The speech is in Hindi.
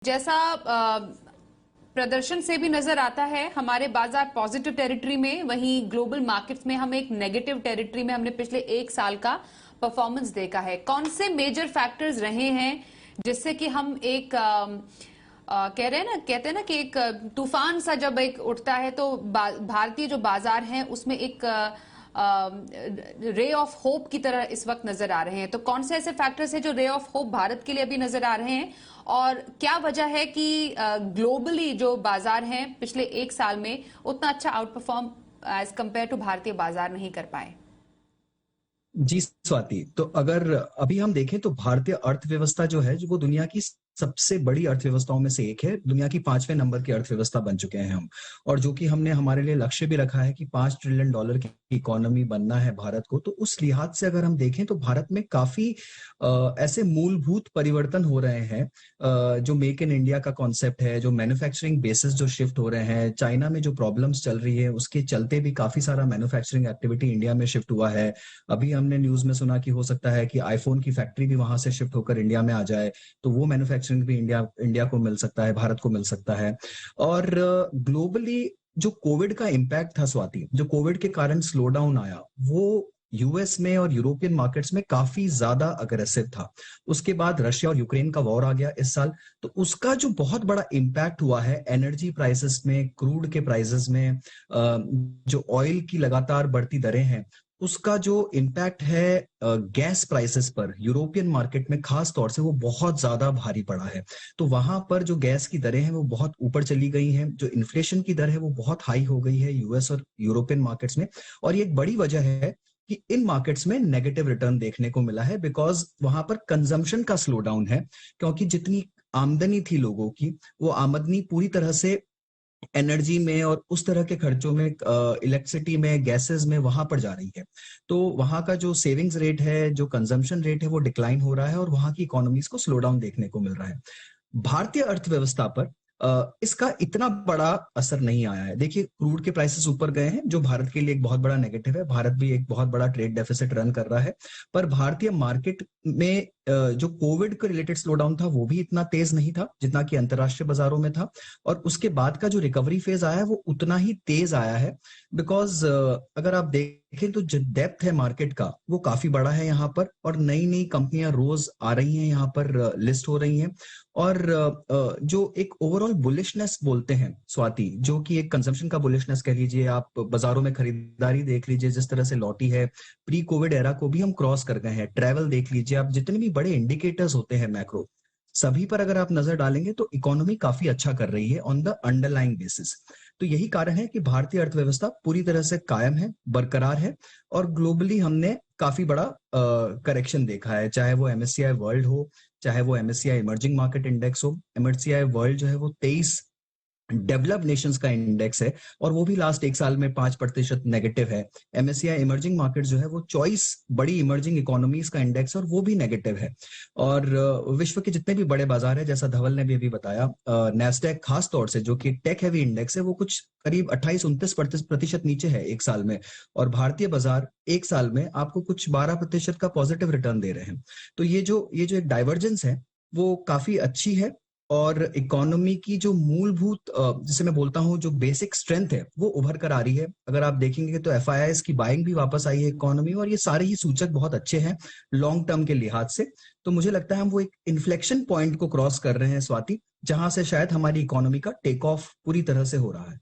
जैसा प्रदर्शन से भी नजर आता है, हमारे बाजार पॉजिटिव टेरिटरी में, वहीं ग्लोबल मार्केट्स में हम एक नेगेटिव टेरिटरी में हमने पिछले एक साल का परफॉर्मेंस देखा है। कौन से मेजर फैक्टर्स रहे हैं जिससे कि हम एक कहते हैं ना कि एक तूफान सा जब एक उठता है तो भारतीय जो बाजार हैं उसमें एक रे ऑफ होप की तरह इस वक्त नजर आ रहे हैं। तो कौन से ऐसे फैक्टर्स हैं जो रे ऑफ होप भारत के लिए अभी नजर आ रहे हैं, और क्या वजह है कि ग्लोबली जो बाजार हैं पिछले एक साल में उतना अच्छा outperform as compare to भारतीय बाजार नहीं कर पाए? जी स्वाति, तो अगर अभी हम देखें तो भारतीय अर्थव्यवस्था जो है, जो वो दुनिया की सबसे बड़ी अर्थव्यवस्थाओं में से एक है। दुनिया की 5वें नंबर की अर्थव्यवस्था बन चुके हैं हम, और जो कि हमने हमारे लिए लक्ष्य भी रखा है कि $5 ट्रिलियन की इकोनॉमी बनना है भारत को। तो उस लिहाज से अगर हम देखें तो भारत में काफी ऐसे मूलभूत परिवर्तन हो रहे हैं। जो मेक इन इंडिया का कॉन्सेप्ट है, जो मैन्युफैक्चरिंग बेसिस जो शिफ्ट हो रहे हैं, चाइना में जो प्रॉब्लम्स चल रही है उसके चलते भी काफी सारा मैन्युफैक्चरिंग एक्टिविटी इंडिया में शिफ्ट हुआ है। अभी हमने न्यूज में सुना कि हो सकता है कि आईफोन की फैक्ट्री भी वहां से शिफ्ट होकर इंडिया में आ जाए, तो वो मैन्युफैक्चरिंग भी इंडिया को मिल सकता है, भारत को मिल सकता है। और ग्लोबली जो कोविड का इम्पैक्ट था स्वाति, जो कोविड के कारण स्लो डाउन आया, वो यूएस में और यूरोपियन मार्केट्स में काफी ज्यादा अग्रेसिव था। उसके बाद रशिया और यूक्रेन का वॉर आ गया इस साल, तो उसका जो बहुत बड़ा इम्पैक्ट हुआ है एनर्जी प्राइसेस में, क्रूड के प्राइसेस में, जो ऑयल की लगातार बढ़ती दरें हैं, उसका जो इम्पैक्ट है गैस प्राइसेस पर यूरोपियन मार्केट में खास तौर से वो बहुत ज्यादा भारी पड़ा है। तो वहां पर जो गैस की दरें हैं वो बहुत ऊपर चली गई हैं, जो इन्फ्लेशन की दर है वो बहुत हाई हो गई है यूएस और यूरोपियन मार्केट्स में। और ये एक बड़ी वजह है कि इन मार्केट्स में नेगेटिव रिटर्न देखने को मिला है, बिकॉज वहां पर कंजम्पशन का स्लो डाउन है, क्योंकि जितनी आमदनी थी लोगों की, वो आमदनी पूरी तरह से एनर्जी में और उस तरह के खर्चों में, इलेक्ट्रिसिटी में, गैसेस में, वहां पर जा रही है। तो वहां का जो सेविंग्स रेट है, जो कंजम्पशन रेट है, वो डिक्लाइन हो रहा है और वहां की इकोनॉमीज को स्लो डाउन देखने को मिल रहा है। भारतीय अर्थव्यवस्था पर इसका इतना बड़ा असर नहीं आया है। देखिए, क्रूड के प्राइसेस ऊपर गए हैं, जो भारत के लिए एक बहुत बड़ा नेगेटिव है। भारत भी एक बहुत बड़ा ट्रेड डेफिसिट रन कर रहा है, पर भारतीय मार्केट में जो कोविड के रिलेटेड स्लो डाउन था वो भी इतना तेज नहीं था जितना कि अंतरराष्ट्रीय बाजारों में था। और उसके बाद का जो रिकवरी फेज आया है वो उतना ही तेज आया है, बिकॉज अगर आप देखें तो जो डेप्थ है मार्केट का वो काफी बड़ा है यहाँ पर, और नई नई कंपनियां रोज आ रही हैं यहाँ पर, लिस्ट हो रही हैं। और जो एक ओवरऑल बुलिशनेस बोलते हैं स्वाति, जो कि एक कंजम्पशन का बुलिशनेस कह लीजिए, आप बाजारों में खरीदारी देख लीजिए जिस तरह से लौटी है, प्री कोविड एरा को भी हम क्रॉस कर गए हैं। ट्रैवल देख लीजिए आप, जितने भी बड़े इंडिकेटर्स होते हैं मैक्रो, सभी पर अगर आप नजर डालेंगे तो इकोनॉमी काफी अच्छा कर रही है ऑन द अंडरलाइंग बेसिस। तो यही कारण है कि भारतीय अर्थव्यवस्था पूरी तरह से कायम है, बरकरार है, और ग्लोबली हमने काफी बड़ा करेक्शन देखा है, चाहे वो एमएससीआई वर्ल्ड हो, चाहे वो एमएससीआई इमर्जिंग मार्केट इंडेक्स हो। एमएससीआई वर्ल्ड जो है वो 23 डेवलप्ड नेशंस का इंडेक्स है, और वो भी लास्ट एक साल में 5% नेगेटिव है। एमएससीआई इमर्जिंग मार्केट जो है वो 24 बड़ी इमर्जिंग इकोनॉमीज का इंडेक्स है, और वो भी नेगेटिव है। और विश्व के जितने भी बड़े बाजार है, जैसा धवल ने भी अभी बताया, नैस्डैक खास तौर से जो कि टेक हैवी इंडेक्स है, वो कुछ करीब 28-29% नीचे है एक साल में, और भारतीय बाजार एक साल में आपको कुछ 12% का पॉजिटिव रिटर्न दे रहे हैं। तो ये जो एक डाइवर्जेंस है वो काफी अच्छी है, और इकोनॉमी की जो मूलभूत, जिसे मैं बोलता हूं जो बेसिक स्ट्रेंथ है, वो उभर कर आ रही है। अगर आप देखेंगे तो एफआईआईस की बाइंग भी वापस आई है इकोनॉमी, और ये सारे ही सूचक बहुत अच्छे हैं लॉन्ग टर्म के लिहाज से। तो मुझे लगता है हम वो एक इन्फ्लेक्शन पॉइंट को क्रॉस कर रहे हैं स्वाति, जहां से शायद हमारी इकोनॉमी का टेक ऑफ पूरी तरह से हो रहा है।